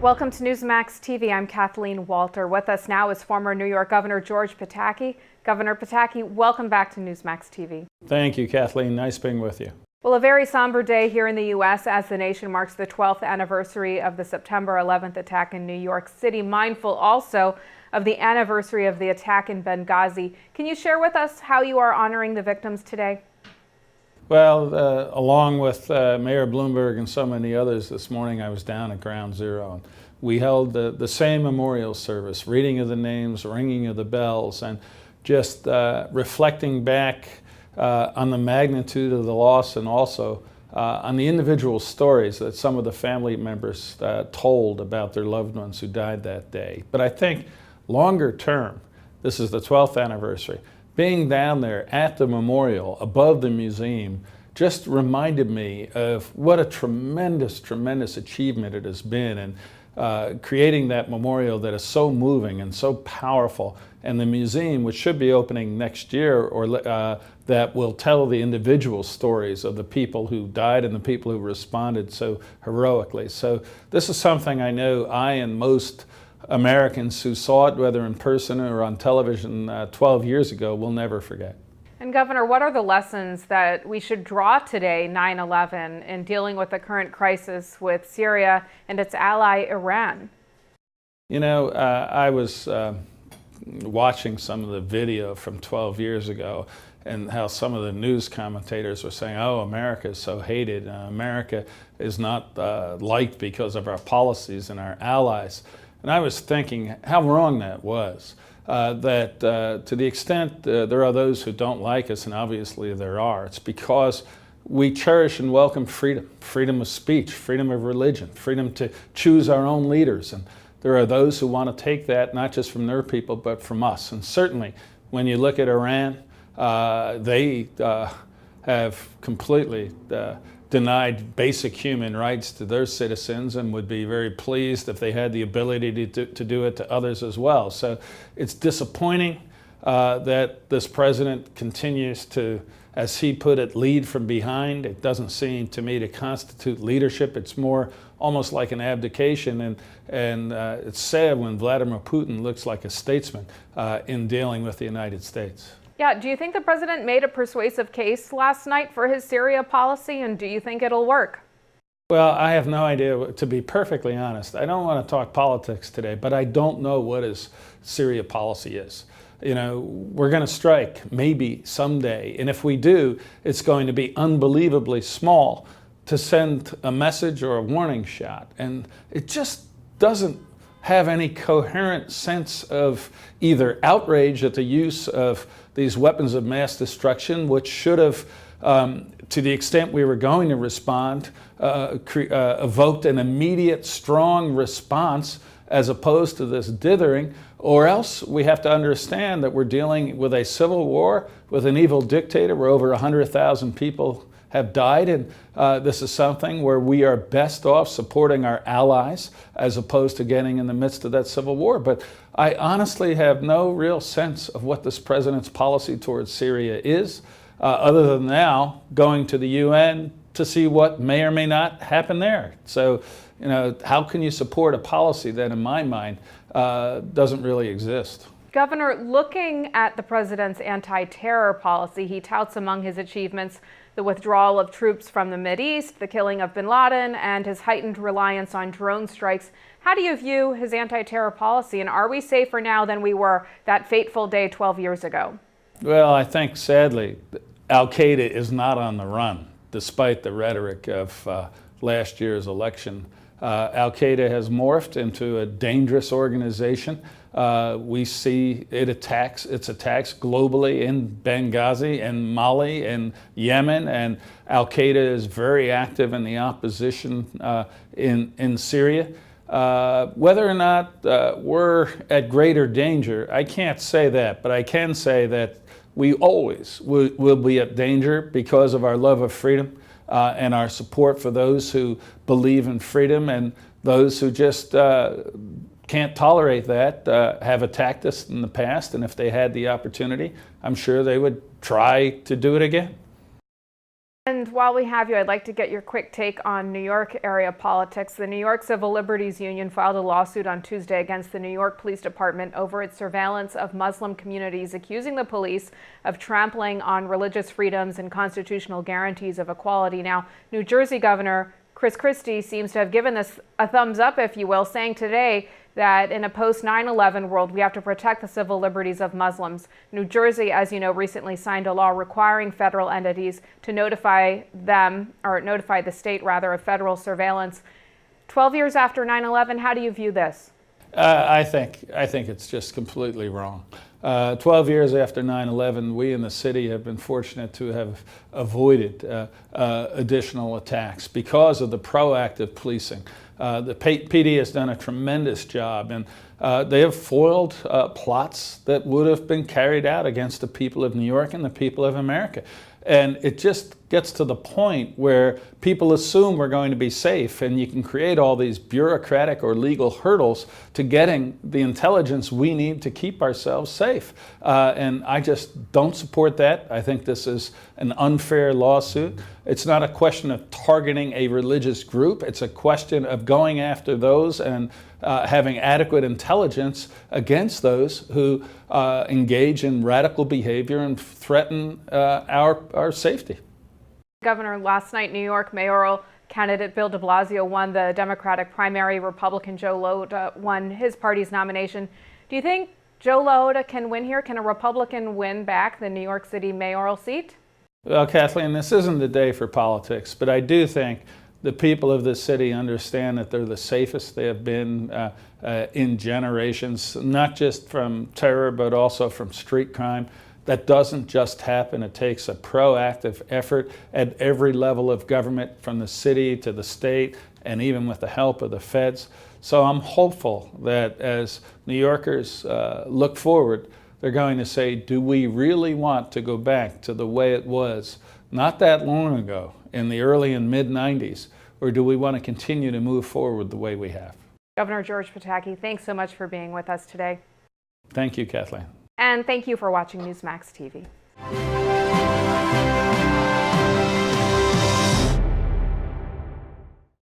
Welcome to Newsmax TV. I'm Kathleen Walter. With us now is former New York Governor George Pataki. Governor Pataki, welcome back to Newsmax TV. Thank you, Kathleen. Nice being with you. Well, a very somber day here in the U.S. as the nation marks the 12th anniversary of the September 11th attack in New York City, mindful also of the anniversary of the attack in Benghazi. Can you share with us how you are honoring the victims today? Well, along with Mayor Bloomberg and so many others this morning, I was down at Ground Zero. And we held the same memorial service, reading of the names, ringing of the bells, and just reflecting back on the magnitude of the loss and also on the individual stories that some of the family members told about their loved ones who died that day. But I think longer term, this is the 12th anniversary, being down there at the memorial above the museum just reminded me of what a tremendous, tremendous achievement it has been in creating that memorial that is so moving and so powerful. And the museum, which should be opening next year, or that will tell the individual stories of the people who died and the people who responded so heroically. So this is something I know I and most Americans who saw it, whether in person or on television 12 years ago, will never forget. And Governor, what are the lessons that we should draw today, 9/11, in dealing with the current crisis with Syria and its ally, Iran? You know, I was watching some of the video from 12 years ago and how some of the news commentators were saying, oh, America is so hated. America is not liked because of our policies and our allies. And I was thinking how wrong that was, that to the extent there are those who don't like us, and obviously there are, it's because we cherish and welcome freedom, freedom of speech, freedom of religion, freedom to choose our own leaders. And there are those who want to take that not just from their people, but from us. And certainly when you look at Iran, they have completely denied basic human rights to their citizens and would be very pleased if they had the ability to do it to others as well. So it's disappointing that this president continues to, as he put it, lead from behind. It doesn't seem to me to constitute leadership. It's more almost like an abdication, and it's sad when Vladimir Putin looks like a statesman in dealing with the United States. Yeah, do you think the president made a persuasive case last night for his Syria policy, and do you think it'll work? Well, I have no idea, to be perfectly honest. I don't want to talk politics today, but I don't know what his Syria policy is. You know, we're going to strike maybe someday, and if we do, it's going to be unbelievably small to send a message or a warning shot, and it just doesn't have any coherent sense of either outrage at the use of these weapons of mass destruction, which should have, to the extent we were going to respond, evoked an immediate, strong response as opposed to this dithering, or else we have to understand that we're dealing with a civil war with an evil dictator where over 100,000 people have died, and this is something where we are best off supporting our allies as opposed to getting in the midst of that civil war. But I honestly have no real sense of what this president's policy towards Syria is, other than now going to the UN to see what may or may not happen there. So, you know, how can you support a policy that, in my mind, doesn't really exist? Governor, looking at the president's anti-terror policy, he touts among his achievements the withdrawal of troops from the Mideast, the killing of bin Laden, and his heightened reliance on drone strikes. How do you view his anti-terror policy, and are we safer now than we were that fateful day 12 years ago? Well, I think, sadly, Al-Qaeda is not on the run, despite the rhetoric of last year's election. Al-Qaeda has morphed into a dangerous organization. We see its attacks globally in Benghazi and Mali and Yemen, and Al-Qaeda is very active in the opposition in Syria. Whether or not we're at greater danger, I can't say that, but I can say that we always will be at danger because of our love of freedom and our support for those who believe in freedom, and those who just can't tolerate that have attacked us in the past, and if they had the opportunity, I'm sure they would try to do it again. And while we have you, I'd like to get your quick take on New York area politics. The New York Civil Liberties Union filed a lawsuit on Tuesday against the New York Police Department over its surveillance of Muslim communities, accusing the police of trampling on religious freedoms and constitutional guarantees of equality. Now, New Jersey Governor Chris Christie seems to have given this a thumbs up, if you will, saying today that in a post-9/11 world, we have to protect the civil liberties of Muslims. New Jersey, as you know, recently signed a law requiring federal entities to notify the state rather, of federal surveillance. 12 years after 9/11, how do you view this? I think it's just completely wrong. 12 years after 9/11, we in the city have been fortunate to have avoided additional attacks because of the proactive policing. The PD has done a tremendous job, and they have foiled plots that would have been carried out against the people of New York and the people of America. And it just gets to the point where people assume we're going to be safe, and you can create all these bureaucratic or legal hurdles to getting the intelligence we need to keep ourselves safe. And I just don't support that. I think this is an unfair lawsuit. It's not a question of targeting a religious group. It's a question of going after those and having adequate intelligence against those who engage in radical behavior and threaten our safety. Governor, last night, New York mayoral candidate Bill de Blasio won the Democratic primary. Republican Joe Lhota won his party's nomination. Do you think Joe Lhota can win here? Can a Republican win back the New York City mayoral seat? Well, Kathleen, this isn't the day for politics, but I do think the people of this city understand that they're the safest they have been in generations, not just from terror, but also from street crime. That doesn't just happen. It takes a proactive effort at every level of government, from the city to the state, and even with the help of the feds. So I'm hopeful that as New Yorkers look forward, they're going to say, do we really want to go back to the way it was not that long ago in the early and mid-90s, or do we want to continue to move forward the way we have? Governor George Pataki, thanks so much for being with us today. Thank you, Kathleen. And thank you for watching Newsmax TV.